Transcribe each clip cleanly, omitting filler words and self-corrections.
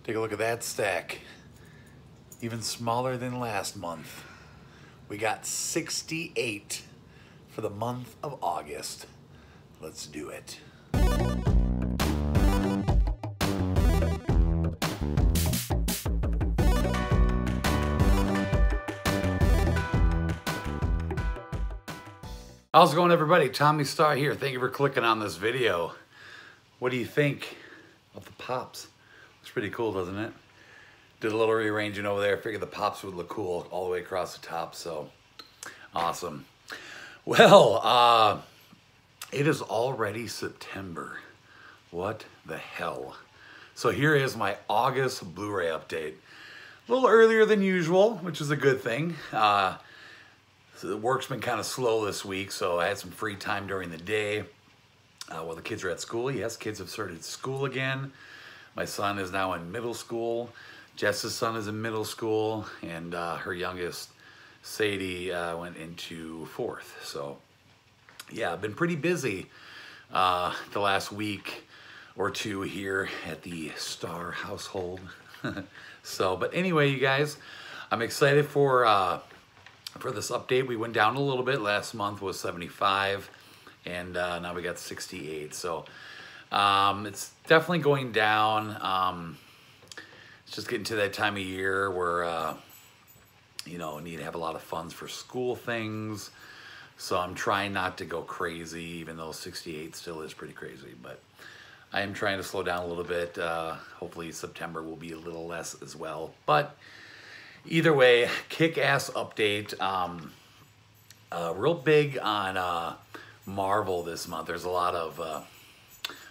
Take a look at that stack. Even smaller than last month. We got 68 for the month of August. Let's do it. How's it going, everybody? Tommy Star here. Thank you for clicking on this video. What do you think of the pops? It's pretty cool, doesn't it? Did a little rearranging over there. Figured the pops would look cool all the way across the top, so awesome. Well, it is already September. What the hell? So here is my August Blu Ray update. A little earlier than usual, which is a good thing. So the work's been kind of slow this week, so I had some free time during the day while the kids are at school. Yes, kids have started school again. My son is now in middle school. Jess's son is in middle school, and her youngest, Sadie, went into 4th. So yeah, I've been pretty busy the last week or two here at the Star household. So, but anyway, you guys, I'm excited for this update. We went down a little bit. Last month was 75, and now we got 68. So it's definitely going down. It's just getting to that time of year where you know, need to have a lot of funds for school things. So I'm trying not to go crazy, even though 68 still is pretty crazy. But I am trying to slow down a little bit. Hopefully September will be a little less as well. But either way, kick-ass update. Real big on Marvel this month. There's a lot of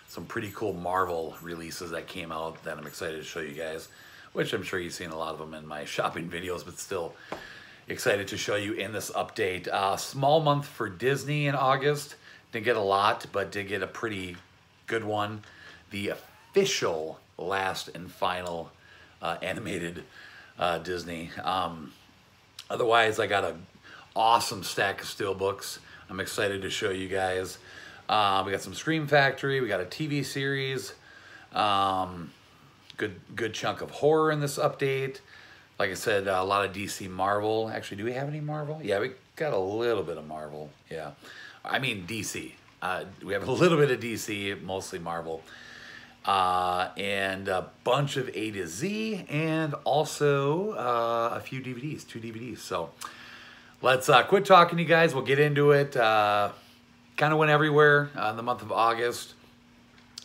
some pretty cool Marvel releases that came out that I'm excited to show you guys, which I'm sure you've seen a lot of them in my shopping videos, but still excited to show you in this update. Small month for Disney in August. Didn't get a lot, but did get a pretty good one. The official last and final animated Disney. Otherwise, I got an awesome stack of steelbooks I'm excited to show you guys. We got some Scream Factory. We got a TV series. Good chunk of horror in this update. Like I said, a lot of DC Marvel. Actually, do we have any Marvel? Yeah, we got a little bit of Marvel. Yeah, I mean DC. We have a little bit of DC, mostly Marvel. And a bunch of A to Z, and also a few DVDs, 2 DVDs. So let's quit talking, you guys. We'll get into it. Kind of went everywhere in the month of August.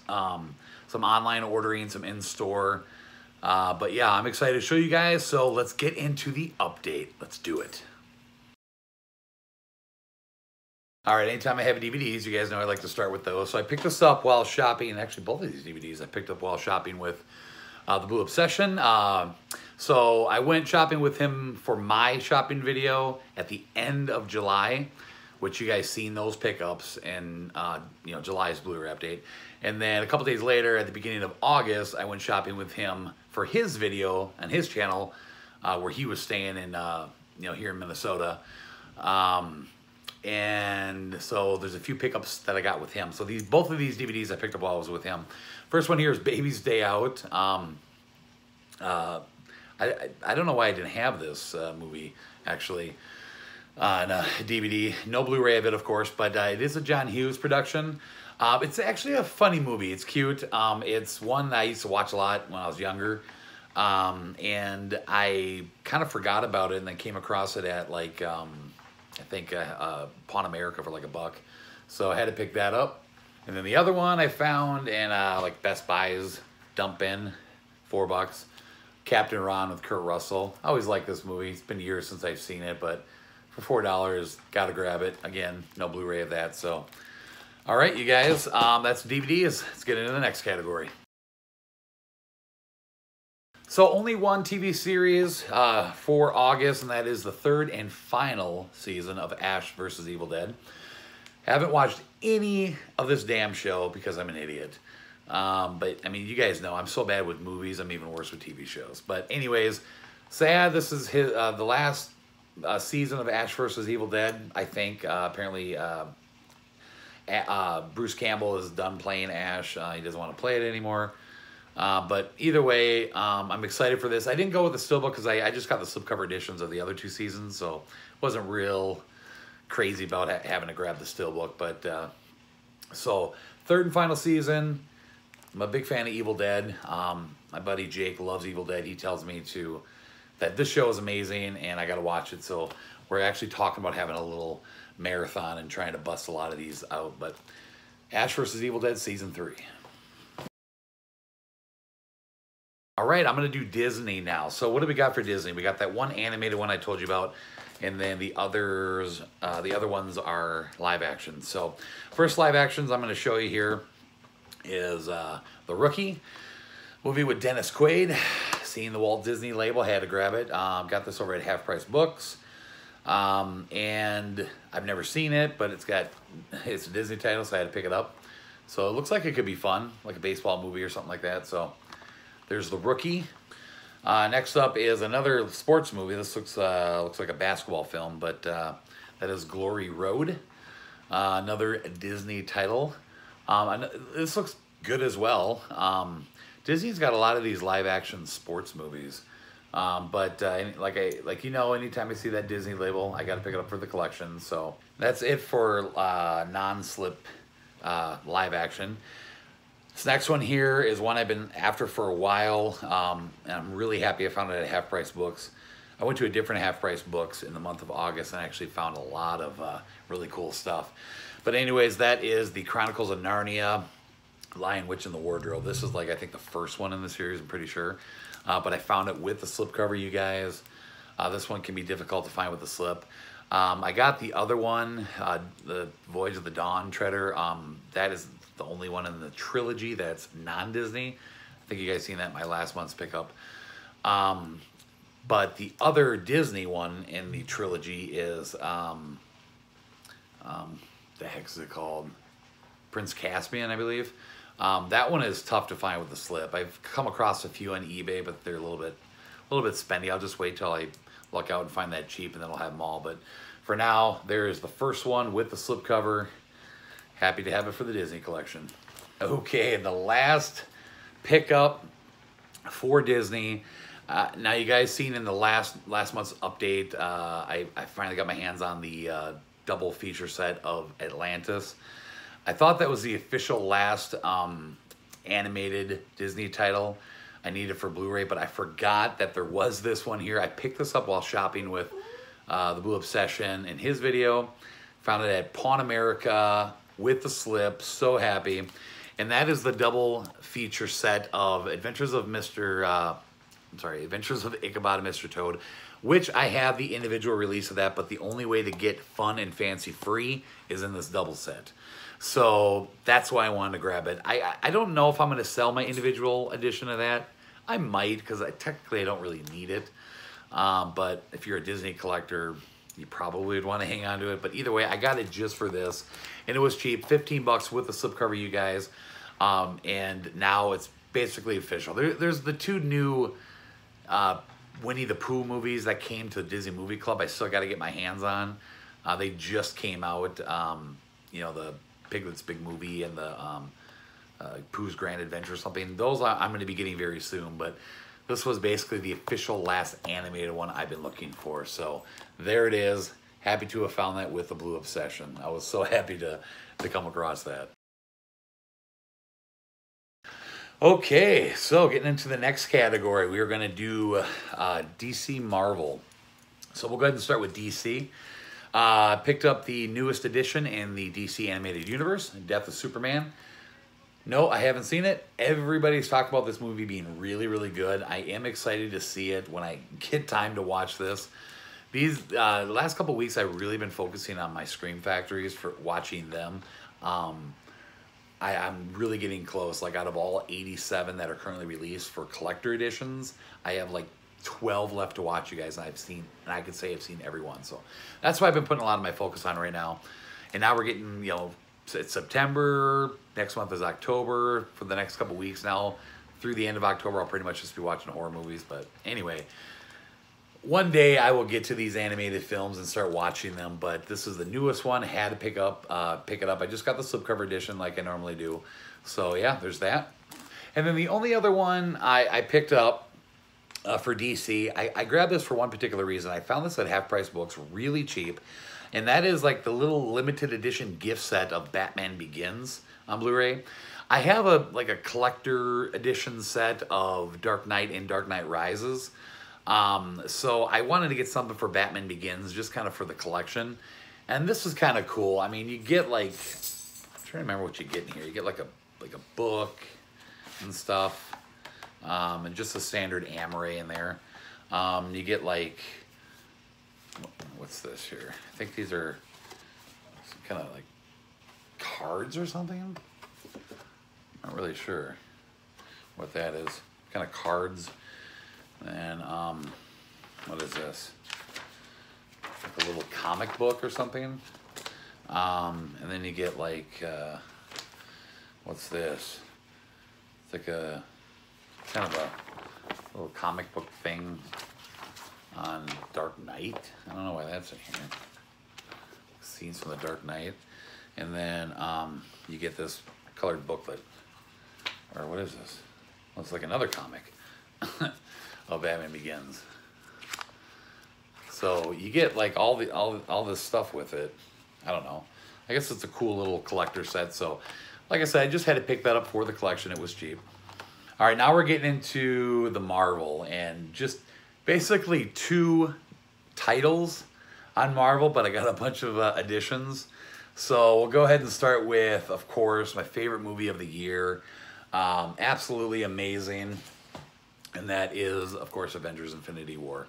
Some online ordering, some in-store. But yeah, I'm excited to show you guys. So let's get into the update. Let's do it. All right, anytime I have DVDs, you guys know I like to start with those. So I picked this up while shopping, and actually both of these DVDs I picked up while shopping with the Blu Obsession. So I went shopping with him for my shopping video at the end of July, which you guys seen those pickups and you know, July's Blu-ray update. And then a couple days later, at the beginning of August, I went shopping with him for his video on his channel, where he was staying in you know, here in Minnesota. And so there's a few pickups that I got with him. So both of these DVDs I picked up while I was with him. First one here is Baby's Day Out. I don't know why I didn't have this movie, actually, on DVD. No Blu-ray of it, of course, but it is a John Hughes production. It's actually a funny movie. It's cute. It's one I used to watch a lot when I was younger. And I kind of forgot about it and then came across it at, like, I think Pawn America for like $1. So I had to pick that up. And then the other one I found in like Best Buy's dump bin, $4. Captain Ron with Kurt Russell. I always like this movie. It's been years since I've seen it, but for $4, gotta grab it. Again, no Blu-ray of that. So, all right, you guys, that's DVDs. Let's get into the next category. So only one TV series for August, and that is the 3rd and final season of Ash vs. Evil Dead. Haven't watched any of this damn show because I'm an idiot. But, I mean, you guys know I'm so bad with movies. I'm even worse with TV shows. But anyways, sad. This is the last season of Ash vs. Evil Dead, I think. Apparently, Bruce Campbell is done playing Ash. He doesn't want to play it anymore. But either way, I'm excited for this. I didn't go with the steelbook because I just got the slipcover editions of the other 2 seasons, so wasn't real crazy about having to grab the steelbook. But so 3rd and final season. I'm a big fan of Evil Dead. My buddy Jake loves Evil Dead. He tells me that this show is amazing and I got to watch it. So we're actually talking about having a little marathon and trying to bust a lot of these out. But Ash vs. Evil Dead Season 3. All right, I'm going to do Disney now. So what do we got for Disney? We got that one animated one I told you about, and then the other ones are live action. So first live actions I'm going to show you here is The Rookie, movie with Dennis Quaid. Seeing the Walt Disney label, had to grab it. Got this over at Half Price Books. And I've never seen it, but it's a Disney title, so I had to pick it up. So it looks like it could be fun, like a baseball movie or something like that. So there's The Rookie. Next up is another sports movie. This looks like a basketball film, but that is Glory Road. Another Disney title. This looks good as well. Disney's got a lot of these live-action sports movies. But anytime I see that Disney label, I got to pick it up for the collection. So that's it for non-slip live action. This next one here is one I've been after for a while, and I'm really happy I found it at Half Price Books. I went to a different Half Price Books in the month of August and actually found a lot of really cool stuff. But anyways, that is the Chronicles of Narnia, Lion, Witch, and the Wardrobe. This is I think the first one in the series, I'm pretty sure. But I found it with the slipcover, you guys. This one can be difficult to find with the slip. I got the other one, the Voyage of the Dawn Treader. That is the only one in the trilogy that's non-Disney. I think you guys seen that in my last month's pickup. But the other Disney one in the trilogy is, the heck is it called? Prince Caspian, I believe. That one is tough to find with the slip. I've come across a few on eBay, but they're a little bit spendy. I'll just wait till I luck out and find that cheap, and then I'll have them all. But for now, there is the first one with the slipcover. Happy to have it for the Disney collection. Okay, the last pickup for Disney. Now, you guys seen in the last month's update, I finally got my hands on the double feature set of Atlantis. I thought that was the official last animated Disney title I needed for Blu-ray, but I forgot that there was this one here. I picked this up while shopping with the Blu Obsession in his video. Found it at Pawn America with the slip. So happy. And that is the double feature set of Adventures of Ichabod and Mr. Toad, which I have the individual release of that, but the only way to get fun and fancy free is in this double set. So that's why I wanted to grab it. I don't know if I'm going to sell my individual edition of that. I might, because technically I don't really need it. But if you're a Disney collector, you probably would want to hang on to it. But either way, I got it just for this. And it was cheap, 15 bucks with the slipcover, you guys. And now it's basically official. There's the 2 new Winnie the Pooh movies that came to the Disney Movie Club. I still got to get my hands on. They just came out. You know, the Piglet's Big Movie and the Pooh's Grand Adventure or something. Those I'm going to be getting very soon, but this was basically the official last animated one I've been looking for. So there it is. Happy to have found that with the Blu Obsession. I was so happy to come across that. Okay, so getting into the next category, we are going to do DC Marvel. So we'll go ahead and start with DC. Picked up the newest edition in the DC Animated Universe, Death of Superman. No, I haven't seen it. Everybody's talked about this movie being really, really good. I am excited to see it when I get time to watch this. These last couple weeks, I've really been focusing on my Scream Factories for watching them. I'm really getting close. Like, out of all 87 that are currently released for collector editions, I have like 12 left to watch, you guys, and I can say I've seen every one. So that's what I've been putting a lot of my focus on right now. And now we're getting, you know, it's September, next month is October. For the next couple weeks now, through the end of October, I'll pretty much just be watching horror movies. But anyway, one day I will get to these animated films and start watching them, but this is the newest one. I had to pick it up. I just got the slipcover edition like I normally do. So yeah, there's that. And then the only other one I picked up for DC, I grabbed this for one particular reason. I found this at Half Price Books really cheap. And that is like the little limited edition gift set of Batman Begins on Blu-ray. I have a collector edition set of Dark Knight and Dark Knight Rises. So I wanted to get something for Batman Begins, just kind of for the collection. And this is kind of cool. I mean, you get like, I'm trying to remember what you get in here. You get like a book and stuff, and just a standard Amaray in there. You get like, what's this here? I think these are some kind of like cards or something. Not really sure what that is. Kind of cards. And what is this? Like a little comic book or something. And then you get like, what's this? It's like a kind of a little comic book thing on Dark Knight. I don't know why that's in here. Scenes from the Dark Knight. And then you get this colored booklet. Or what is this? Looks like another comic of Batman Begins. So you get like all this stuff with it. I don't know. I guess it's a cool little collector set. So like I said, I just had to pick that up for the collection. It was cheap. All right, now we're getting into the Marvel, and just basically 2 titles on Marvel, but I got a bunch of editions. So we'll go ahead and start with, of course, my favorite movie of the year. Absolutely amazing. And that is, of course, Avengers Infinity War.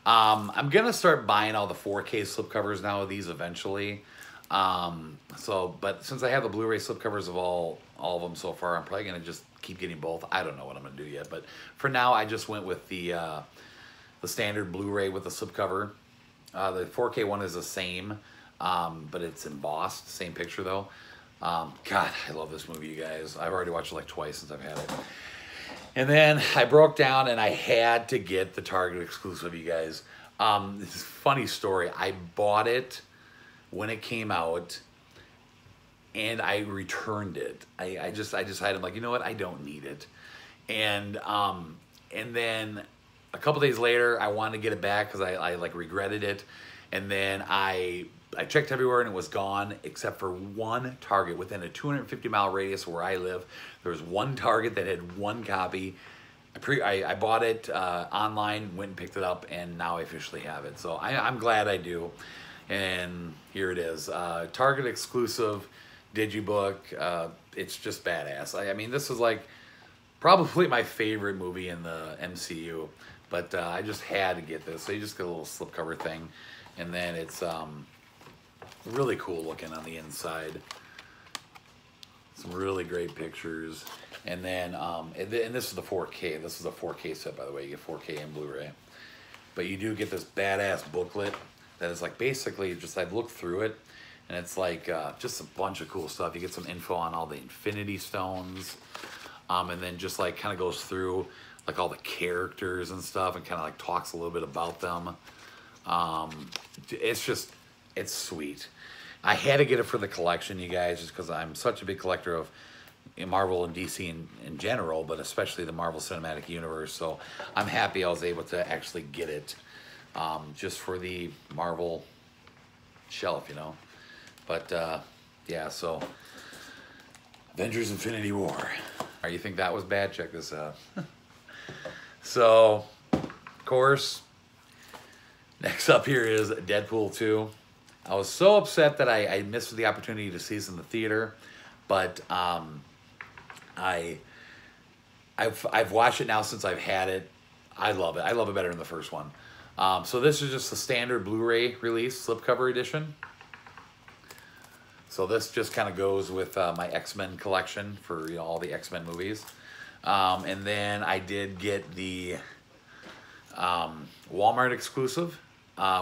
I'm going to start buying all the 4K slipcovers now of these eventually. But since I have the Blu-ray slipcovers of all of them so far, I'm probably going to just keep getting both. I don't know what I'm going to do yet. But for now, I just went with the standard Blu-ray with the slipcover. The 4K one is the same, but it's embossed. Same picture, though. God, I love this movie, you guys. I've already watched it like twice since I've had it. And then I broke down and I had to get the Target exclusive, you guys. This is a funny story. I bought it when it came out and I returned it. I just decided, like, you know what? I don't need it. And then a couple days later, I wanted to get it back because I like regretted it. And then I checked everywhere and it was gone except for one Target within a 250-mile radius where I live. There was one Target that had one copy. I bought it online, went and picked it up, and now I officially have it. So I'm glad I do. And here it is. Target exclusive digibook. It's just badass. I mean, this is like probably my favorite movie in the MCU. But I just had to get this. So you just get a little slipcover thing. And then it's really cool looking on the inside. Some really great pictures. And then, and this is the 4K. This is a 4K set, by the way. You get 4K and Blu-ray. But you do get this badass booklet that is like basically just, I've looked through it, and it's like just a bunch of cool stuff. You get some info on all the Infinity Stones. And then just like kind of goes through like all the characters and stuff and kind of like talks a little bit about them. It's sweet. I had to get it for the collection, you guys, just because I'm such a big collector of Marvel and DC in general, but especially the Marvel Cinematic Universe. So I'm happy I was able to actually get it just for the Marvel shelf, you know. But yeah, so Avengers Infinity War. Or you think that was bad? Check this out. So, of course, next up here is Deadpool 2. I was so upset that I missed the opportunity to see this in the theater, but I've watched it now since I've had it. I love it. I love it better than the first one. So this is just the standard Blu-ray release, slipcover edition. So this just kind of goes with my X-Men collection for, you know, all the X-Men movies. And then I did get the Walmart exclusive,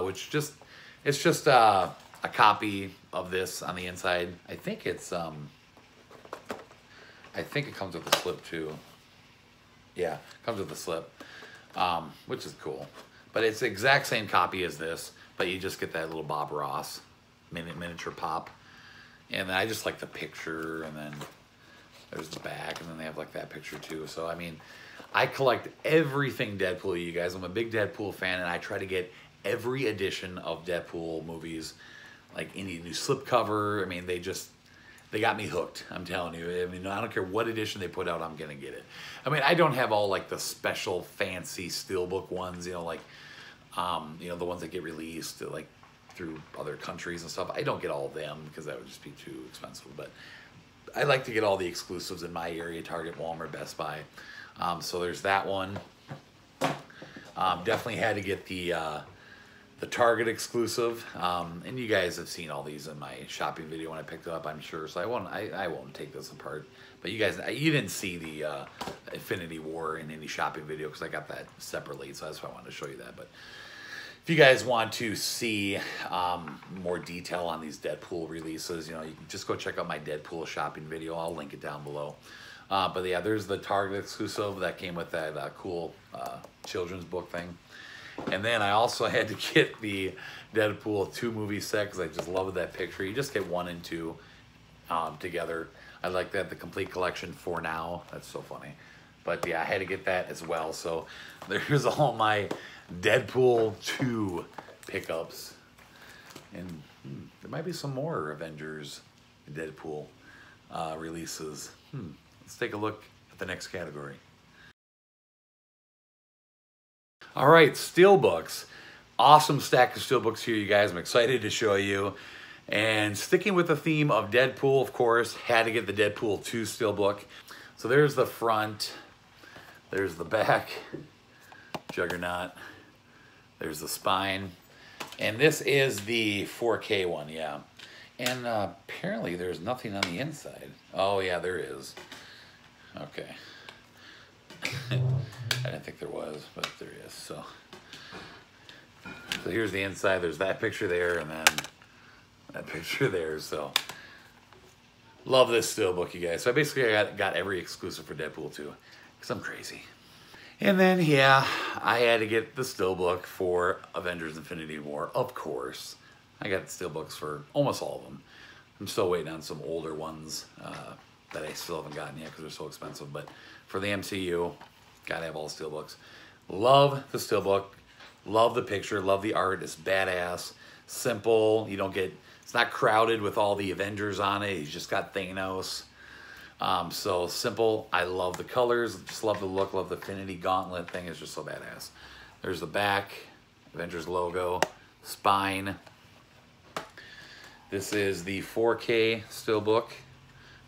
which it's just a copy of this on the inside. I think it's I think it comes with a slip too. Yeah, it comes with a slip, which is cool. But it's the exact same copy as this, but you just get that little Bob Ross miniature pop. And then I just like the picture, and then There's the back, and then they have like that picture too. So I mean, I collect everything Deadpool, you guys. I'm a big Deadpool fan, and I try to get every edition of Deadpool movies, like any new slipcover. I mean, they got me hooked. I'm telling you. I mean, I don't care what edition they put out, I'm gonna get it. I mean, I don't have all like the special fancy steelbook ones, you know, like you know, the ones that get released like through other countries and stuff. I don't get all of them because that would just be too expensive. But I like to get all the exclusives in my area: Target, Walmart, Best Buy. So there's that one. Definitely had to get the Target exclusive, and you guys have seen all these in my shopping video when I picked it up, I'm sure. So I won't take this apart. But you guys, you didn't see the Infinity War in any shopping video because I got that separately, so that's why I wanted to show you that. But if you guys want to see more detail on these Deadpool releases, you know, you can just go check out my Deadpool shopping video. I'll link it down below. But yeah, there's the Target exclusive that came with that cool children's book thing. And then I also had to get the Deadpool 2 movie set because I just loved that picture. You just get 1 and 2 together. I like that, the complete collection for now. That's so funny. But yeah, I had to get that as well. So there's all my Deadpool 2 pickups. And there might be some more Avengers Deadpool releases. Let's take a look at the next category. All right, steelbooks. Awesome stack of steelbooks here, you guys. I'm excited to show you. And sticking with the theme of Deadpool, of course, had to get the Deadpool 2 steelbook. So there's the front. There's the back. Juggernaut. There's the spine. And this is the 4K one, yeah. And apparently there's nothing on the inside. Oh, yeah, there is. Okay. I didn't think there was, but there is. So here's the inside. There's that picture there, and then that picture there. So love this steelbook, you guys. So I basically got every exclusive for Deadpool 2 because I'm crazy. And then, yeah, I had to get the steelbook for Avengers Infinity War, of course. I got steelbooks for almost all of them. I'm still waiting on some older ones that I still haven't gotten yet because they're so expensive. But for the MCU, gotta have all the steelbooks. Love the steelbook. Love the picture. Love the art. It's badass. Simple. You don't get... It's not crowded with all the Avengers on it. He's just got Thanos. So simple. I love the colors. Just love the look. Love the Infinity Gauntlet thing. It's just so badass. There's the back. Avengers logo. Spine. This is the 4K steelbook,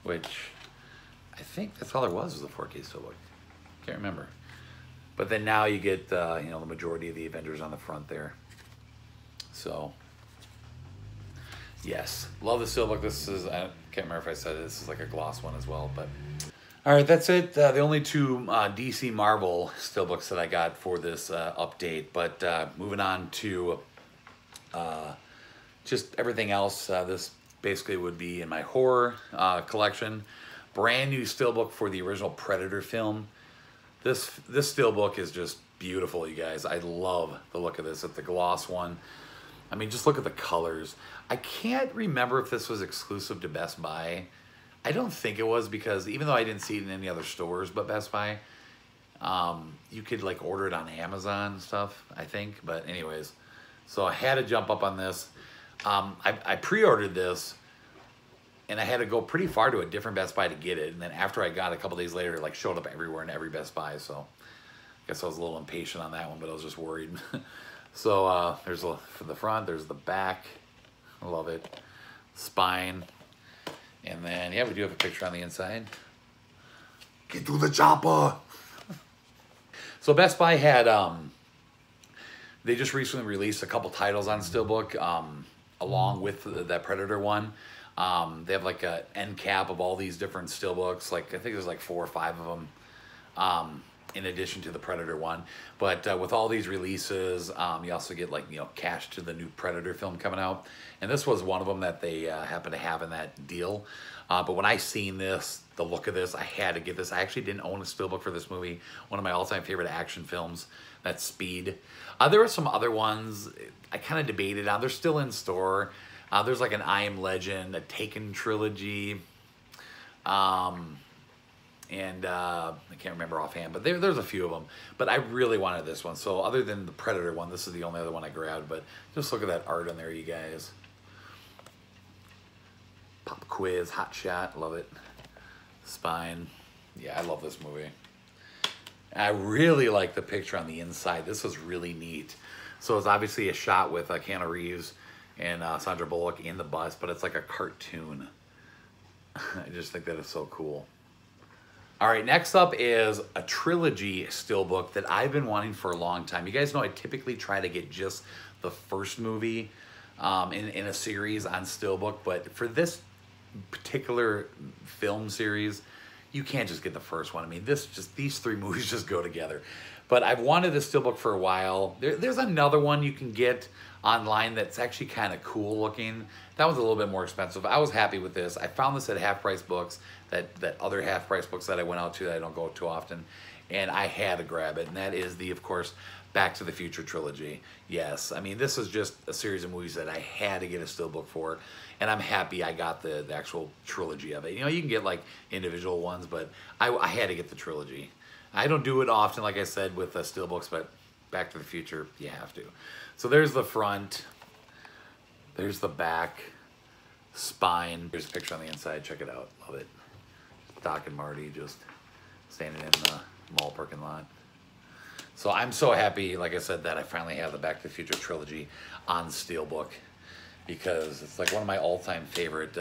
which I think that's all there was the 4K steelbook. Can't remember. But then now you get, you know, the majority of the Avengers on the front there. So, yes. Love the steelbook. This is, I can't remember if I said it, this is like a gloss one as well. But all right, that's it. The only 2 DC Marvel steelbooks that I got for this update. But moving on to just everything else. This basically would be in my horror collection. Brand new steelbook for the original Predator film. This steelbook is just beautiful, you guys. I love the look of this. It's the gloss one. I mean, just look at the colors. I can't remember if this was exclusive to Best Buy. I don't think it was because even though I didn't see it in any other stores but Best Buy, you could like order it on Amazon and stuff, I think. But anyways, so I had to jump up on this. I pre-ordered this, and I had to go pretty far to a different Best Buy to get it. And then after I got it a couple days later, it like showed up everywhere in every Best Buy. So I guess I was a little impatient on that one, but I was just worried. So there's for the front, there's the back. I love it. Spine. And then, yeah, we do have a picture on the inside. Get to the chopper. So Best Buy had, they just recently released a couple titles on steelbook along with that Predator one. They have like an end cap of all these different steelbooks. Like I think there's like 4 or 5 of them in addition to the Predator one. But with all these releases, you also get like, you know, cash to the new Predator film coming out. And this was one of them that they happen to have in that deal. But when I seen this, the look of this, I had to get this. I actually didn't own a steelbook for this movie. One of my all-time favorite action films. That's Speed. There were some other ones I kind of debated on. They're still in store. There's like an I Am Legend, a Taken trilogy. And I can't remember offhand, but there's a few of them. But I really wanted this one. So other than the Predator one, this is the only other one I grabbed. But just look at that art on there, you guys. Pop quiz, hot shot, love it. Spine. Yeah, I love this movie. I really like the picture on the inside. This was really neat. So it's obviously a shot with Keanu Reeves and Sandra Bullock in the bus, but it's like a cartoon. I just think that is so cool. All right, next up is a trilogy steelbook that I've been wanting for a long time. You guys know I typically try to get just the first movie in a series on steelbook, but for this particular film series, you can't just get the first one. I mean, these three movies just go together. But I've wanted this steelbook for a while. There's another one you can get online that's actually kind of cool looking. That was a little bit more expensive. I was happy with this. I found this at Half Price Books, that other Half Price Books that I went out to that I don't go too often, and I had to grab it. And that is the, of course, Back to the Future trilogy. Yes, I mean, this is just a series of movies that I had to get a steelbook for, and I'm happy I got the actual trilogy of it. You know, you can get like individual ones, but I had to get the trilogy. I don't do it often, like I said, with steelbooks, but Back to the Future, you have to. So there's the front, there's the back, spine. There's a picture on the inside, check it out, love it. Doc and Marty just standing in the mall parking lot. So I'm so happy, like I said, that I finally have the Back to the Future trilogy on steelbook, because it's like one of my all-time favorite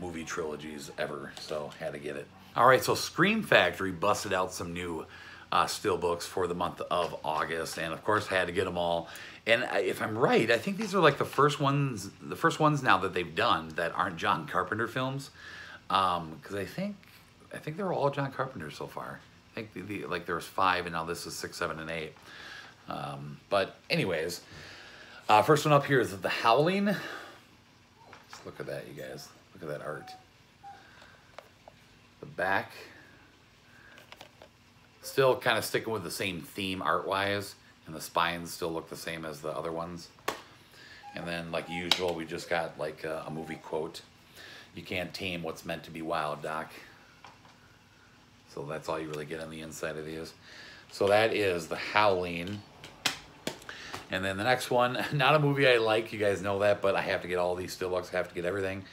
movie trilogies ever, so had to get it. All right, so Scream Factory busted out some new steelbooks for the month of August, and of course had to get them all. And if I'm right, I think these are like the first ones now that they've done that aren't John Carpenter films, because I think they're all John Carpenter so far. I think like there was 5, and now this is 6, 7, and 8. But anyways, first one up here is The Howling. Let's look at that, you guys. Look at that art. The back, still kind of sticking with the same theme art-wise, and the spines still look the same as the other ones. And then, like usual, we just got like a movie quote. You can't tame what's meant to be wild, Doc. So that's all you really get on the inside of these. So that is The Howling. And then the next one, not a movie I like, you guys know that, but I have to get all these steelbooks, I have to get everything.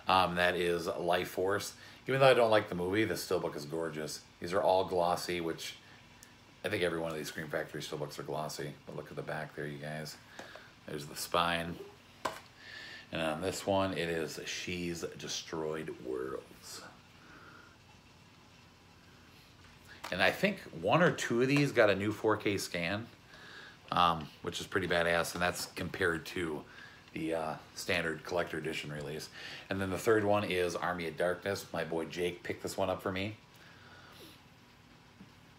That is Life Force. Even though I don't like the movie, the steelbook is gorgeous. These are all glossy, which I think every one of these Scream Factory steelbooks are glossy. But look at the back there, you guys. There's the spine. And on this one, it is She's Destroyed Worlds. And I think 1 or 2 of these got a new 4K scan, which is pretty badass, and that's compared to the standard collector edition release. And then the third one is Army of Darkness. My boy Jake picked this one up for me.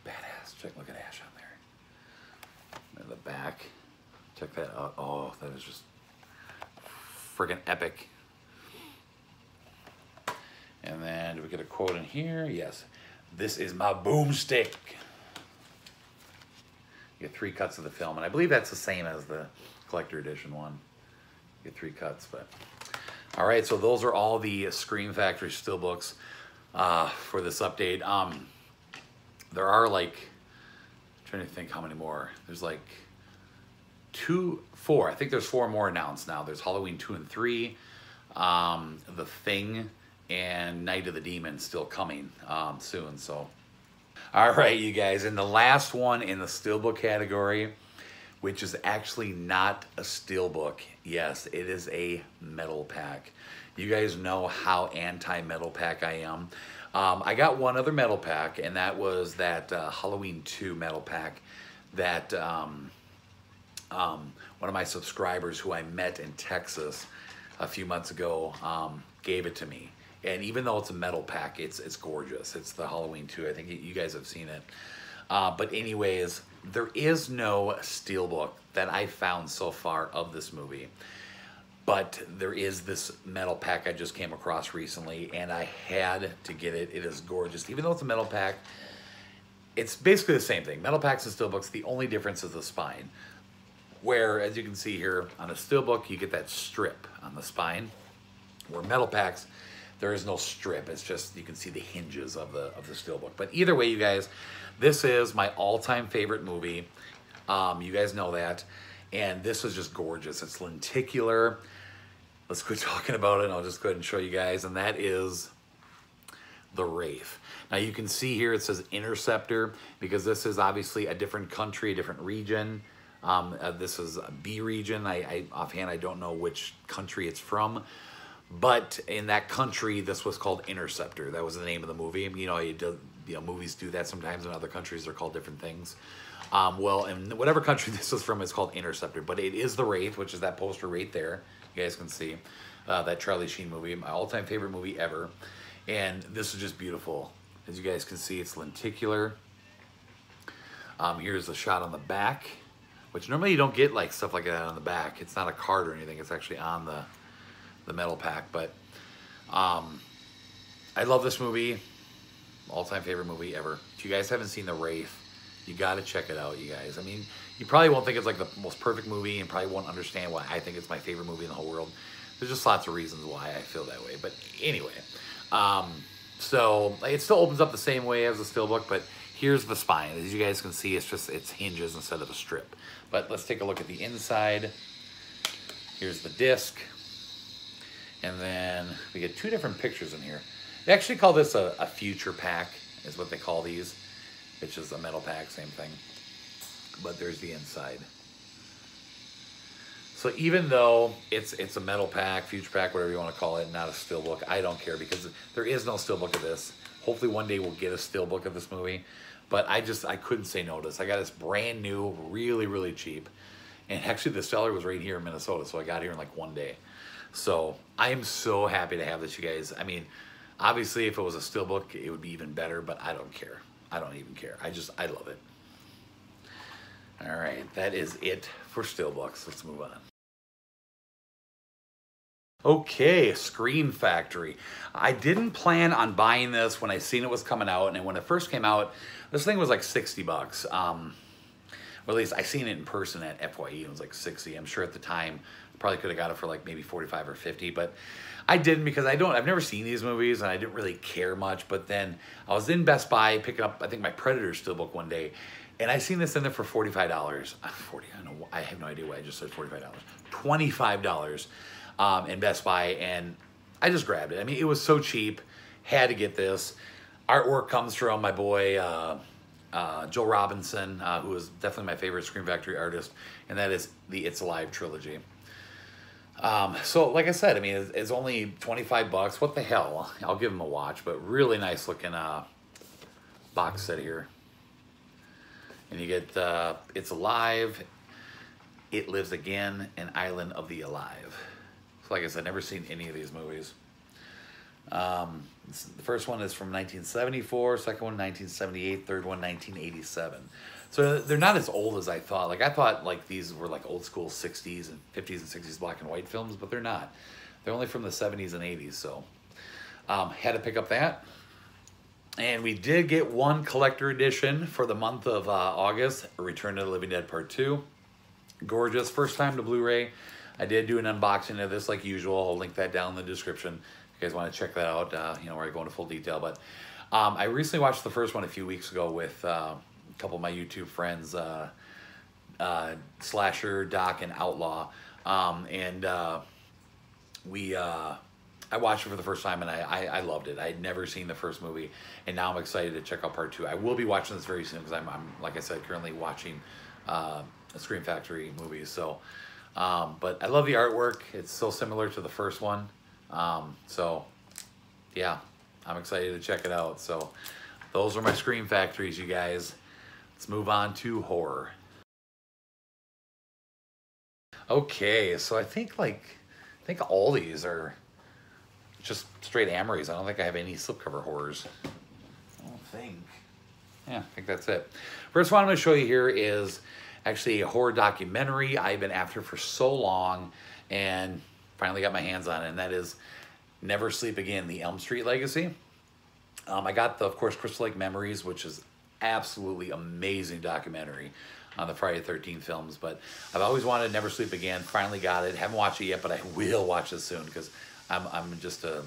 Badass. Check, look at Ash on there. And the back. Check that out. Oh, that is just friggin' epic. And then do we get a quote in here? Yes. This is my boomstick. You get 3 cuts of the film, and I believe that's the same as the collector edition one. You get 3 cuts, but all right. So those are all the Scream Factory steelbooks for this update. There are like, I'm trying to think how many more. There's like 4. I think there's 4 more announced now. There's Halloween 2 and 3, The Thing, and Night of the Demon still coming soon. So, all right, you guys, and the last one in the steelbook category, which is actually not a steelbook. Yes, it is a metal pack. You guys know how anti-metal pack I am. I got one other metal pack, and that was that Halloween 2 metal pack that one of my subscribers who I met in Texas a few months ago gave it to me. And even though it's a metal pack, it's gorgeous. It's the Halloween 2. I think you guys have seen it. But anyways, there is no steelbook that I found so far of this movie. But there is this metal pack I just came across recently, and I had to get it. It is gorgeous. Even though it's a metal pack, it's basically the same thing. Metal packs and steelbooks, the only difference is the spine. Where, as you can see here, on a steelbook, you get that strip on the spine. Where metal packs, There is no strip. It's just, you can see the hinges of the steelbook. But either way, you guys, this is my all-time favorite movie. You guys know that. And this is just gorgeous. It's lenticular. Let's quit talking about it, and I'll just go ahead and show you guys. And that is The Wraith. Now you can see here it says Interceptor, because this is obviously a different country, a different region. This is a B region. Offhand, I don't know which country it's from. But in that country, this was called Interceptor. That was the name of the movie. You know, movies do that sometimes in other countries. They're called different things. Well, in whatever country this is from, it's called Interceptor. But it is The Wraith, which is that poster right there. You guys can see that Charlie Sheen movie, my all-time favorite movie ever. And this is just beautiful. As you guys can see, it's lenticular. Here's a shot on the back, which normally you don't get like stuff like that on the back. It's not a card or anything. It's actually on the metal pack. But I love this movie. All-time favorite movie ever. If you guys haven't seen The Wraith, you got to check it out, you guys. I mean, you probably won't think it's like the most perfect movie, and probably won't understand why I think it's my favorite movie in the whole world. There's just lots of reasons why I feel that way. But anyway, so it still opens up the same way as the steelbook, but here's the spine. As you guys can see, it's hinges instead of a strip. But let's take a look at the inside. Here's the disc. And then we get two different pictures in here. They actually call this a future pack, is what they call these. It's just a metal pack, same thing. But there's the inside. So even though it's a metal pack, future pack, whatever you want to call it, not a steelbook, I don't care, because there is no steelbook of this. Hopefully one day we'll get a steelbook of this movie. But I couldn't say no to this. I got this brand new, really, really cheap. And actually the seller was right here in Minnesota, so I got here in like one day. So I am so happy to have this, you guys. I mean, obviously if it was a steelbook, it would be even better, but I don't care. I don't even care. I love it. All right, that is it for steelbooks. Let's move on. Okay, Scream Factory. I didn't plan on buying this when I seen it was coming out, and when it first came out, this thing was like 60 bucks. Or at least I seen it in person at FYE, it was like 60. I'm sure at the time, probably could have got it for like maybe 45 or 50, but I didn't, because I've never seen these movies and I didn't really care much. But then I was in Best Buy picking up, I think, my Predator steelbook one day, and I seen this in there for $45. 40, I have no idea why I just said $45. $25 in Best Buy, and I just grabbed it. I mean, it was so cheap, had to get this. Artwork comes from my boy, Joe Robinson, who is definitely my favorite Scream Factory artist, and that is the It's Alive trilogy. So like I said, I mean, it's only 25 bucks. What the hell? I'll give them a watch, but really nice looking box set here. And you get It's Alive, It Lives Again, and Island of the Alive. So like I said, never seen any of these movies. The first one is from 1974, second one 1978, third one 1987. So they're not as old as I thought. Like I thought like these were like old school 60s and 50s and 60s black and white films, but they're not. They're only from the 70s and 80s, so had to pick up that. And we did get one collector edition for the month of August, Return of the Living Dead Part 2. Gorgeous, first time to Blu Ray. I did do an unboxing of this like usual. I'll link that down in the description if you guys want to check that out, you know, where I go into full detail. But I recently watched the first one a few weeks ago with a couple of my YouTube friends, Slasher, Doc, and Outlaw. I watched it for the first time, and I loved it. I had never seen the first movie, and now I'm excited to check out Part 2. I will be watching this very soon because I'm like I said, currently watching Scream Factory movies. So, but I love the artwork. It's so similar to the first one. So, yeah, I'm excited to check it out. So, those are my Scream Factories, you guys. Let's move on to horror. Okay, so I think all these are just straight Amories. I don't think I have any slipcover horrors. I don't think. Yeah, I think that's it. First one I'm going to show you here is actually a horror documentary I've been after for so long and finally got my hands on it, and that is Never Sleep Again, The Elm Street Legacy. I got, of course, Crystal Lake Memories, which is absolutely amazing documentary on the Friday the 13th films, but I've always wanted Never Sleep Again. Finally got it. Haven't watched it yet, but I will watch it soon because I'm just a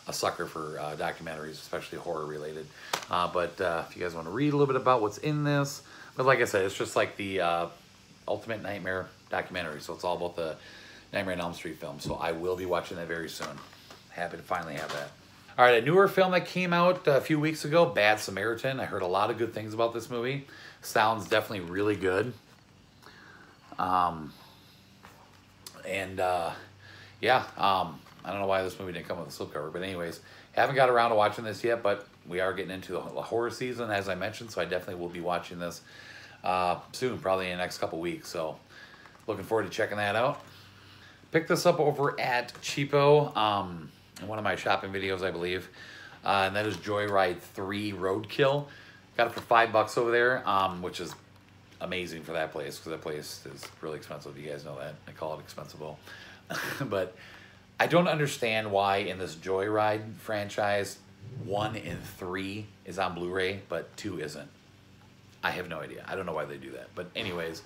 a sucker for documentaries, especially horror related. But if you guys want to read a little bit about what's in this, but like I said, it's just like the Ultimate Nightmare documentary. So it's all about the Nightmare on Elm Street film. So I will be watching that very soon. Happy to finally have that. All right, a newer film that came out a few weeks ago, Bad Samaritan. I heard a lot of good things about this movie. Sounds definitely really good. Yeah, I don't know why this movie didn't come with a slipcover, but anyways, haven't got around to watching this yet, but we are getting into the horror season, as I mentioned, so I definitely will be watching this soon, probably in the next couple weeks, so looking forward to checking that out. Picked this up over at Cheapo, in one of my shopping videos, I believe, and that is Joyride 3 Roadkill. Got it for $5 over there, which is amazing for that place, because that place is really expensive. You guys know that. I call it expensive-o. But I don't understand why in this Joyride franchise, 1 and 3 is on Blu-ray, but 2 isn't. I have no idea. I don't know why they do that. But anyways,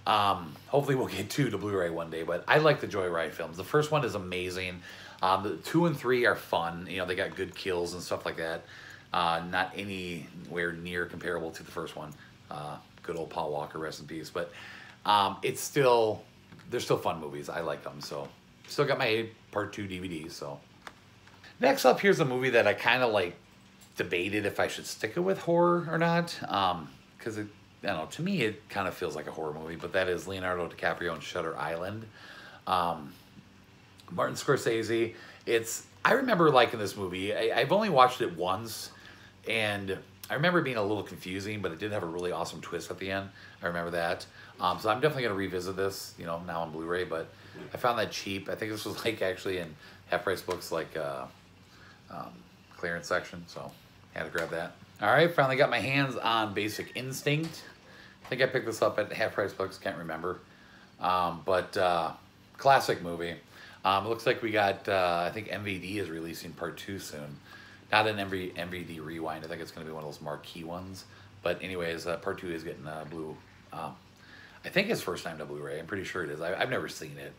hopefully we'll get 2 to Blu-ray one day. But I like the Joyride films. The first one is amazing. The 2 and 3 are fun. You know, they got good kills and stuff like that. Not anywhere near comparable to the first one. Good old Paul Walker, rest in peace. But they're still fun movies. I like them. So still got my part 2 DVD. So next up, here's a movie that I kind of like debated if I should stick it with horror or not. Because I don't know, to me it kind of feels like a horror movie. But that is Leonardo DiCaprio and Shutter Island. Martin Scorsese. I remember liking this movie. I've only watched it once, and I remember it being a little confusing, but it did have a really awesome twist at the end. I remember that. So I'm definitely going to revisit this, you know, now on Blu-ray, but I found that cheap. I think this was like actually in half-price books, like clearance section, so had to grab that. All right, finally got my hands on Basic Instinct. I think I picked this up at half-price books, can't remember. But classic movie. It looks like we got, I think MVD is releasing part 2 soon. Not an MVD rewind. I think it's going to be one of those marquee ones. But anyways, part 2 is getting Blu. I think it's first time to Blu-ray. I'm pretty sure it is. I've never seen it.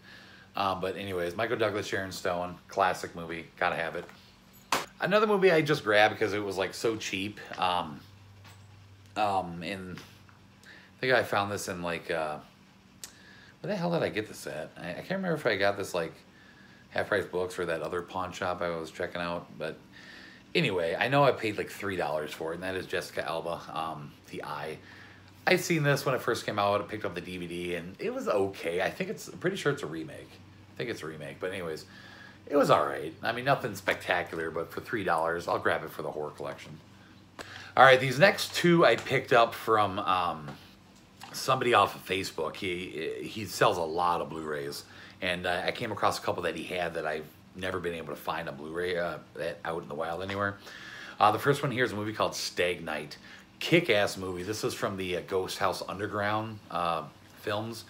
But anyways, Michael Douglas, Sharon Stone, classic movie. Gotta have it. Another movie I just grabbed because it was like so cheap. And I think I found this in like, where the hell did I get this at? I can't remember if I got this like half-price books or that other pawn shop I was checking out. But anyway, I know I paid like $3 for it, and that is Jessica Alba, The Eye. I'd seen this when it first came out. I picked up the DVD, and it was okay. I'm pretty sure it's a remake. I think it's a remake, but anyways, it was all right. I mean, nothing spectacular, but for $3, I'll grab it for the horror collection. All right, these next 2 I picked up from somebody off of Facebook. He sells a lot of Blu-rays, and I came across a couple that he had that I've never been able to find on Blu-ray out in the wild anywhere. The first one here is a movie called Stag Night. Kick-ass movie. This is from the Ghost House Underground films.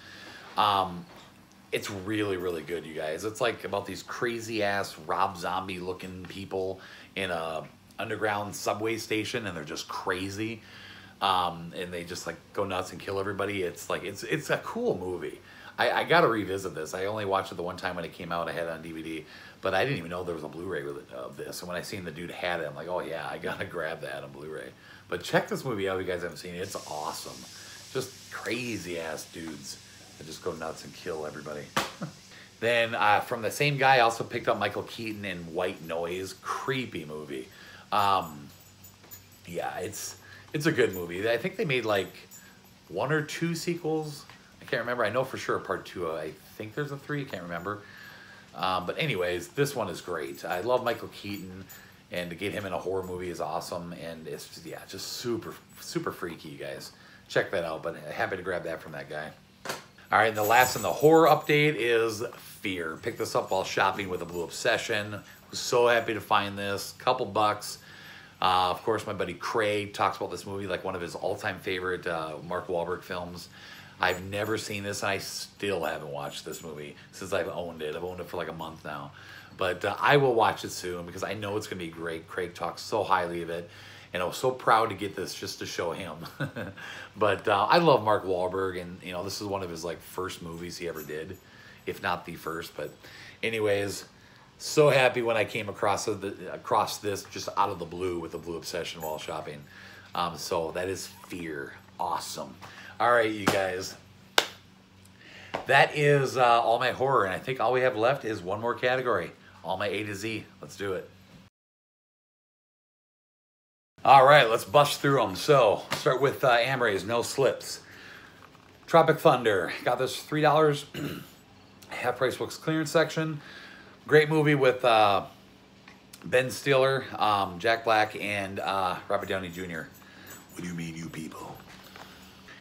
It's really, really good, you guys. It's like about these crazy-ass Rob Zombie-looking people in a underground subway station, and they're just crazy. And they just like go nuts and kill everybody. It's like it's a cool movie. I gotta revisit this. I only watched it the one time when it came out. I had it on DVD, but I didn't even know there was a Blu-ray of this. And when I seen the dude had it, I'm like, oh yeah, I gotta grab that on Blu-ray. But check this movie out if you guys haven't seen it. It's awesome. Just crazy ass dudes that just go nuts and kill everybody. Then from the same guy, I also picked up Michael Keaton in White Noise. Creepy movie. Yeah, it's a good movie. I think they made like 1 or 2 sequels. I can't remember. I know for sure part 2. I think there's a 3. I can't remember. But anyways, this one is great. I love Michael Keaton, and to get him in a horror movie is awesome. And it's just, yeah, just super, super freaky, you guys. Check that out. But happy to grab that from that guy. All right, and the last in the horror update is Fear. Picked this up while shopping with a Blu Obsession. Was so happy to find this. Couple bucks. Of course, my buddy Craig talks about this movie like one of his all-time favorite Mark Wahlberg films. I've never seen this, and I still haven't watched this movie since I've owned it. I've owned it for like a month now. But I will watch it soon because I know it's going to be great. Craig talks so highly of it, and I was so proud to get this just to show him. But I love Mark Wahlberg, and you know, this is one of his like first movies he ever did, if not the first. But anyways, So happy when I came across this just out of the blue with the Blu Obsession while shopping. So that is Fear. Awesome. All right, you guys. That is all my horror, and I think all we have left is one more category. All my A to Z. Let's do it. All right, let's bust through them. So, start with Amray's No Slips. Tropic Thunder. Got this $3. Half Price Books clearance section. Great movie with Ben Stiller, Jack Black, and Robert Downey Jr. What do you mean, you people?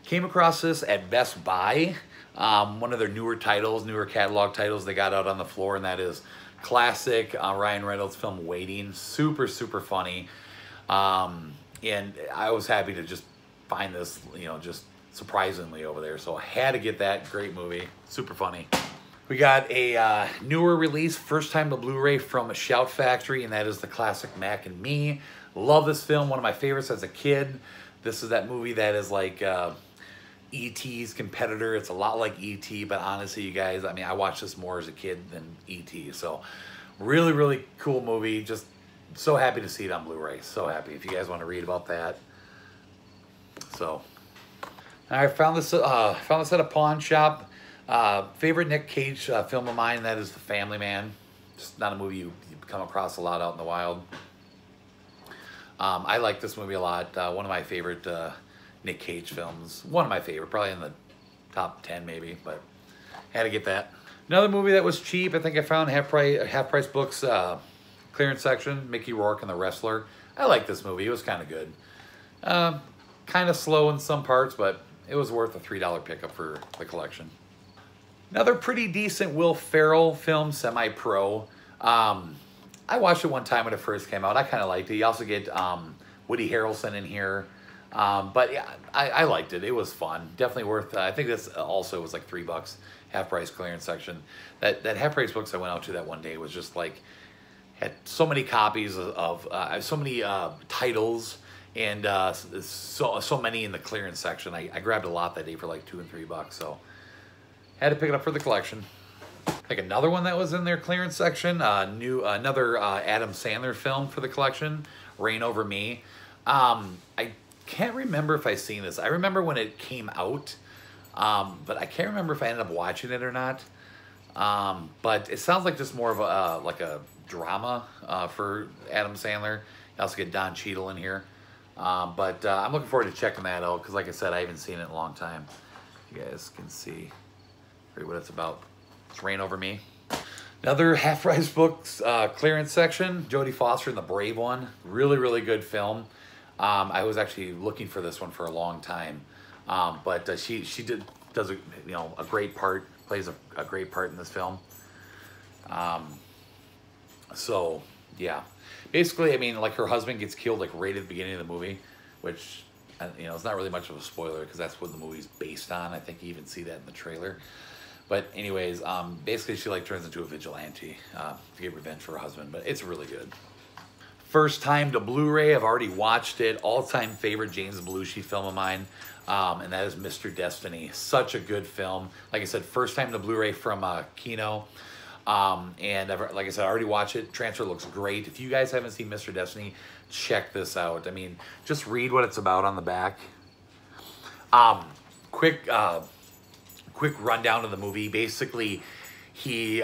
Came across this at Best Buy. One of their newer titles, newer catalog titles they got out on the floor, and that is classic Ryan Reynolds film Waiting. Super, super funny. And I was happy to just find this, you know, just surprisingly over there. So I had to get that. Great movie. Super funny. We got a newer release, first time to Blu Ray from Shout Factory, and that is the classic Mac and Me. Love this film. One of my favorites as a kid. This is that movie that is like E.T.'s competitor. It's a lot like E.T., but honestly, you guys, I mean, I watched this more as a kid than E.T., so really, really cool movie. Just so happy to see it on Blu Ray. So happy. If you guys want to read about that. So, I found this at a pawn shop. Favorite Nick Cage film of mine, that is The Family Man. Just not a movie you come across a lot out in the wild. I like this movie a lot. One of my favorite Nick Cage films. One of my favorite, probably in the top 10 maybe, but had to get that. Another movie that was cheap, I think I found Half Price Books clearance section, Mickey Rourke and the Wrestler. I like this movie. It was kind of good. Kind of slow in some parts, but it was worth a $3 pickup for the collection. Another pretty decent Will Ferrell film, Semi-Pro. I watched it one time when it first came out. I kind of liked it. You also get Woody Harrelson in here. But yeah, I liked it. It was fun. Definitely worth, I think this also was like $3, half price clearance section. That Half Price Books I went out to that one day was just like, had so many copies of so many titles, and so many in the clearance section. I grabbed a lot that day for like $2 and $3, so had to pick it up for the collection. Like another one that was in their clearance section, another Adam Sandler film for the collection, Reign Over Me. I can't remember if I seen this. I remember when it came out, but I can't remember if I ended up watching it or not. But it sounds like just more of a like a drama for Adam Sandler. You also get Don Cheadle in here. But I'm looking forward to checking that out because, like I said, I haven't seen it in a long time. You guys can see what it's about. It's Reign Over Me. Another Half Price Books clearance section, Jodie Foster in The Brave One. Really, really good film. I was actually looking for this one for a long time, but she does a great part, plays a great part in this film. So yeah, basically, I mean, like her husband gets killed like right at the beginning of the movie, which it's not really much of a spoiler because that's what the movie's based on. I think you even see that in the trailer. But anyways, basically she like turns into a vigilante to get revenge for her husband, but it's really good. First time to Blu Ray, I've already watched it. All-time favorite James Belushi film of mine, and that is Mr. Destiny. Such a good film. Like I said, first time to Blu Ray from Kino. And like I said, I already watched it. Transfer looks great. If you guys haven't seen Mr. Destiny, check this out. I mean, just read what it's about on the back. Quick rundown of the movie. Basically, he's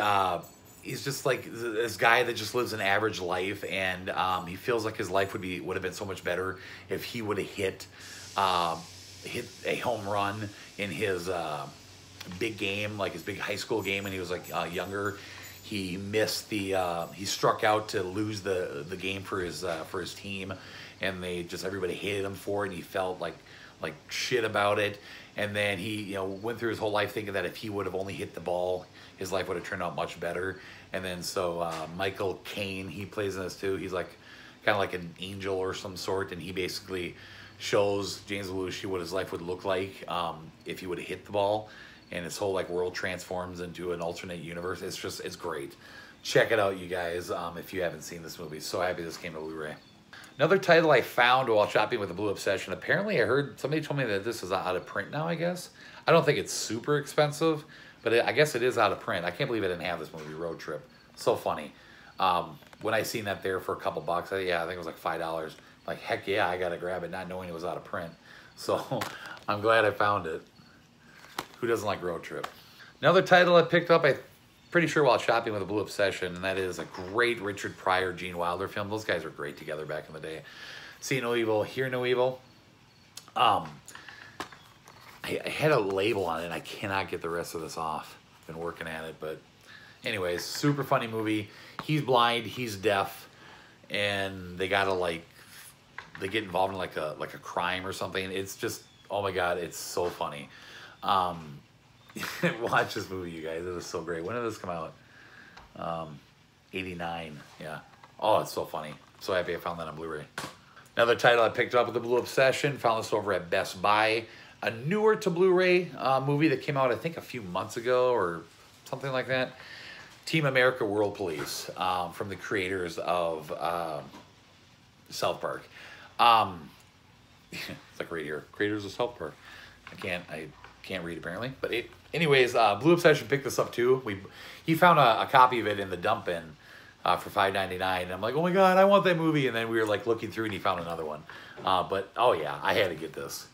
just like this guy that just lives an average life, and he feels like his life would have been so much better if he would have hit a home run in his big game, like his big high school game when he was like younger. He missed he struck out to lose the game for his team, and everybody hated him for it, and he felt like shit about it. And then he went through his whole life thinking that if he would have only hit the ball, his life would have turned out much better. And then so Michael Caine, he plays in this too. He's like kind of like an angel or some sort, and he basically shows James Belushi what his life would look like if he would have hit the ball, and his whole like world transforms into an alternate universe. It's great. Check it out, you guys, if you haven't seen this movie. So happy this came to Blu Ray. Another title I found while shopping with the Blu Obsession. Apparently, I heard somebody told me that this is out of print now, I guess. I don't think it's super expensive, but I guess it is out of print. I can't believe I didn't have this movie, Road Trip. So funny. When I seen that there for a couple bucks, yeah, I think it was like $5. Like, heck yeah, I gotta grab it, not knowing it was out of print. So I'm glad I found it. Who doesn't like Road Trip? Another title I picked up, I'm pretty sure while shopping with a Blu Obsession, and that is a great Richard Pryor, Gene Wilder film. Those guys were great together back in the day. See No Evil, Hear No Evil. I had a label on it, and I cannot get the rest of this off. Been working at it, but anyways, super funny movie. He's blind, he's deaf, and they gotta they get involved in like a crime or something. It's just, oh my God, it's so funny. Watch this movie, you guys. It is so great. When did this come out? 89. Yeah. Oh, it's so funny. So happy I found that on Blu-ray. Another title I picked up with the Blu Obsession. Found this over at Best Buy. A newer to Blu-ray movie that came out, I think, a few months ago or something like that. Team America World Police, from the creators of South Park. It's like right here, creators of South Park. I can't read apparently, but anyways, Blu Obsession picked this up too. He found a copy of it in the dump bin for $5.99, and I'm like, oh my God, I want that movie. And then we were like looking through, and he found another one. But oh yeah, I had to get this.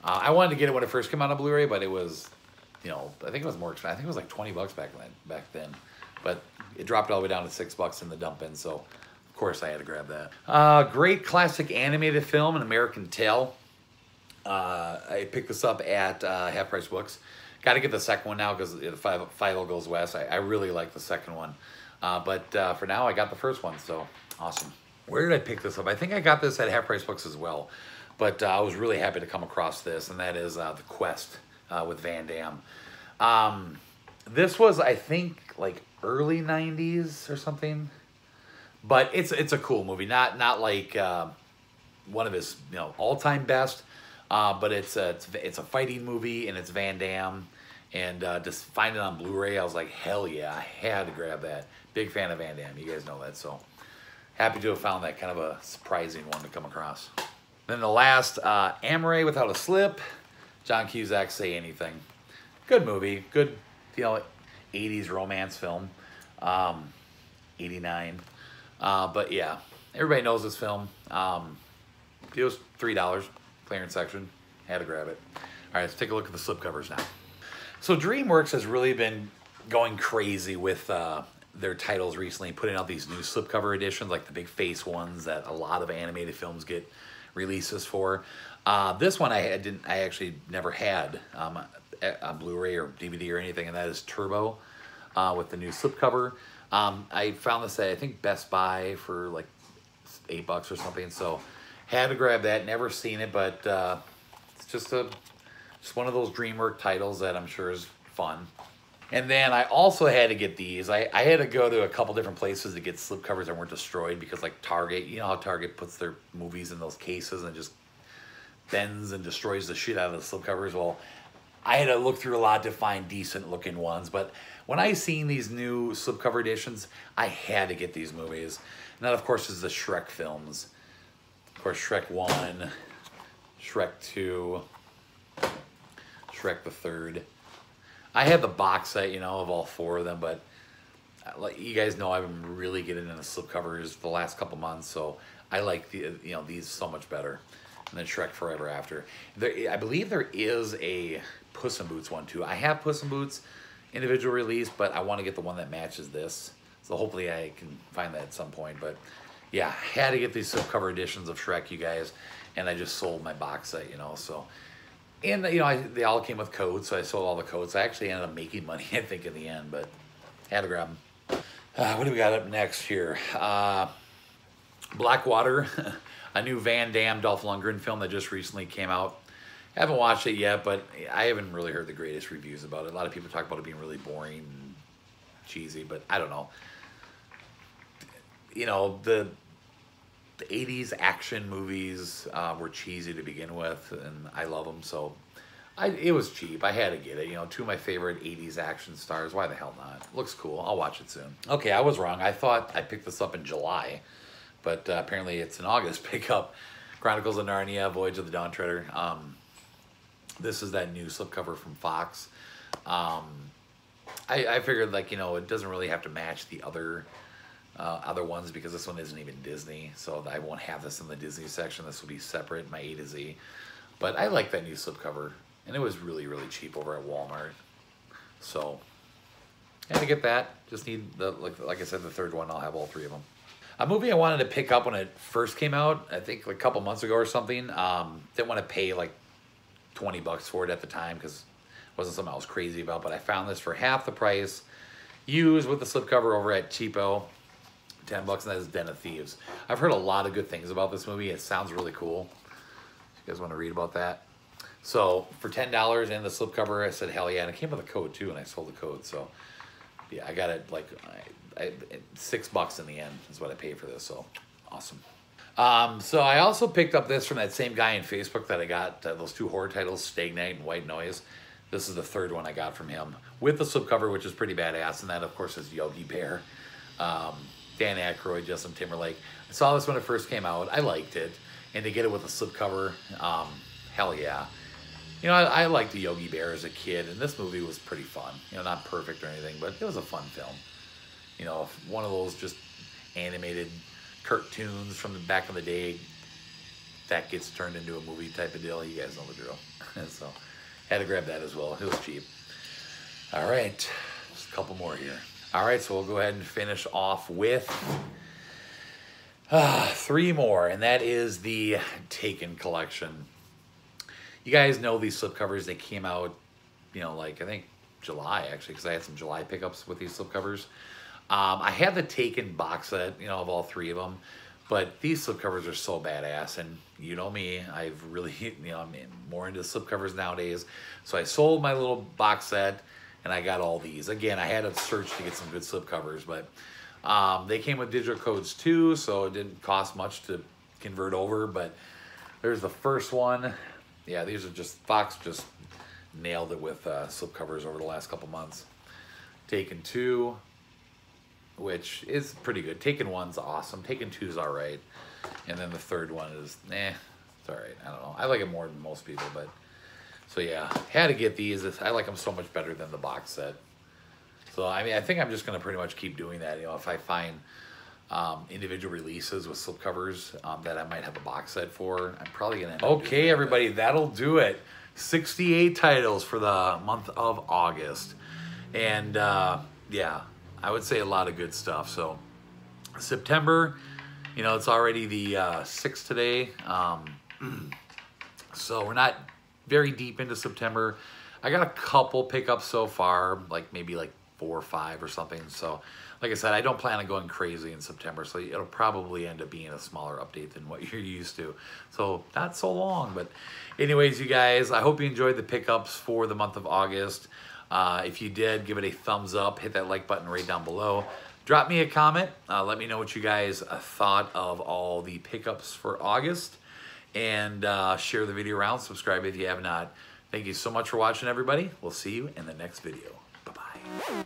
I wanted to get it when it first came out on Blu-ray, but it was, you know, I think it was more expensive. I think it was like 20 bucks back then. But it dropped all the way down to $6 in the dump bin, so of course I had to grab that. Great classic animated film, An American Tale. I picked this up at Half Price Books. Got to get the second one now because Fido Goes West. I really like the second one. But for now, I got the first one, so awesome. Where did I pick this up? I think I got this at Half Price Books as well. But I was really happy to come across this, and that is The Quest with Van Damme. This was, I think, like early 90s or something. But it's a cool movie. Not like one of his all-time best. But it's a fighting movie, and it's Van Damme. And just find it on Blu-ray, I was like, hell yeah, I had to grab that. Big fan of Van Damme, you guys know that. So happy to have found that, kind of a surprising one to come across. Then the last, Amore Without a Slip, John Cusack, Say Anything. Good movie, good, 80s romance film, 89. But yeah, everybody knows this film. It was $3, clearance section, had to grab it. All right, let's take a look at the slipcovers now. So DreamWorks has really been going crazy with their titles recently, putting out these new slipcover editions, like the big face ones that a lot of animated films get releases for. This one I actually never had on Blu-ray or DVD or anything, and that is Turbo with the new slipcover. I found this at, I think, Best Buy for like $8 or something, so had to grab that. Never seen it, but it's just one of those DreamWorks titles that I'm sure is fun. And then I also had to get these. I had to go to a couple different places to get slipcovers that weren't destroyed, because like Target, you know how Target puts their movies in those cases and just bends and destroys the shit out of the slipcovers? Well, I had to look through a lot to find decent looking ones, but when I seen these new slipcover editions, I had to get these movies. And that, of course, is the Shrek films. Of course, Shrek 1, Shrek 2, Shrek the Third. I have the box set, of all four of them, but like you guys know, I've been really getting into slipcovers the last couple months, so I like these so much better. And then Shrek Forever After. I believe there is a Puss in Boots one too. I have Puss in Boots individual release, but I want to get the one that matches this. So hopefully I can find that at some point. But yeah, I had to get these slipcover editions of Shrek, you guys, and I just sold my box set, so. And, they all came with codes, so I sold all the codes. I actually ended up making money, I think, in the end, but had to grab them. What do we got up next here? Blackwater, a new Van Damme, Dolph Lundgren film that just recently came out. Haven't watched it yet, but I haven't really heard the greatest reviews about it. A lot of people talk about it being really boring and cheesy, but I don't know. The 80s action movies were cheesy to begin with, and I love them, so it was cheap. I had to get it. Two of my favorite 80s action stars. Why the hell not? Looks cool. I'll watch it soon. Okay, I was wrong. I thought I picked this up in July, but apparently it's an August pickup. Chronicles of Narnia, Voyage of the Dawn Treader. This is that new slipcover from Fox. I figured, it doesn't really have to match the other other ones because this one isn't even Disney, so I won't have this in the Disney section. This will be separate, my A to Z. But I like that new slipcover, and it was really, really cheap over at Walmart. So, yeah, to get that, just need the like I said, the third one. I'll have all three of them. A movie I wanted to pick up when it first came out, I think like a couple months ago or something. Didn't want to pay like $20 for it at the time because it wasn't something I was crazy about. But I found this for half the price, used with the slipcover over at Cheapo, $10, and that is Den of Thieves. I've heard a lot of good things about this movie. It sounds really cool. If you guys want to read about that. So for $10 and the slipcover, I said hell yeah, and it came with a code too, and I sold the code. So yeah, I got it like $6 in the end is what I paid for this. So awesome. So I also picked up this from that same guy on Facebook that I got those two horror titles, Stag Night and White Noise. This is the third one I got from him with the slipcover, which is pretty badass. And that, of course, is Yogi Bear. Dan Aykroyd, Justin Timberlake. I saw this when it first came out. I liked it. And to get it with a slipcover, hell yeah. You know, I liked the Yogi Bear as a kid, and this movie was pretty fun. You know, not perfect or anything, but it was a fun film. You know, one of those just animated cartoons from the back in the day that gets turned into a movie type of deal. You guys know the drill. So, had to grab that as well. It was cheap. All right, just a couple more here. All right, so we'll go ahead and finish off with three more, and that is the Taken collection. You guys know these slipcovers. They came out, you know, like I think July actually, because I had some July pickups with these slipcovers. I have the Taken box set, you know, of all three of them, but these slipcovers are so badass, and you know me, I've really, you know, I'm more into slipcovers nowadays. So I sold my little box set, and I got all these. Again, I had to search to get some good slipcovers, but they came with digital codes too, so it didn't cost much to convert over. But there's the first one. Yeah, these are just, Fox just nailed it with slipcovers over the last couple months. Taken 2, which is pretty good. Taken 1's awesome. Taken 2's all right. And then the third one is, it's all right. I don't know. I like it more than most people, but so yeah, had to get these. I like them so much better than the box set. So I mean, I think I'm just gonna pretty much keep doing that. You know, if I find individual releases with slipcovers that I might have a box set for, I'm probably gonna end up doing that. Everybody, that'll do it. 68 titles for the month of August, and yeah, I would say a lot of good stuff. So September, you know, it's already the 6th today, so we're not very deep into September. I got a couple pickups so far, like maybe like 4 or 5 or something. So like I said, I don't plan on going crazy in September, so it'll probably end up being a smaller update than what you're used to. So not so long, but anyways, you guys, I hope you enjoyed the pickups for the month of August. If you did, give it a thumbs up, hit that like button right down below. Drop me a comment. Let me know what you guys thought of all the pickups for August. And share the video around. Subscribe if you have not. Thank you so much for watching, everybody. We'll see you in the next video. Bye-bye.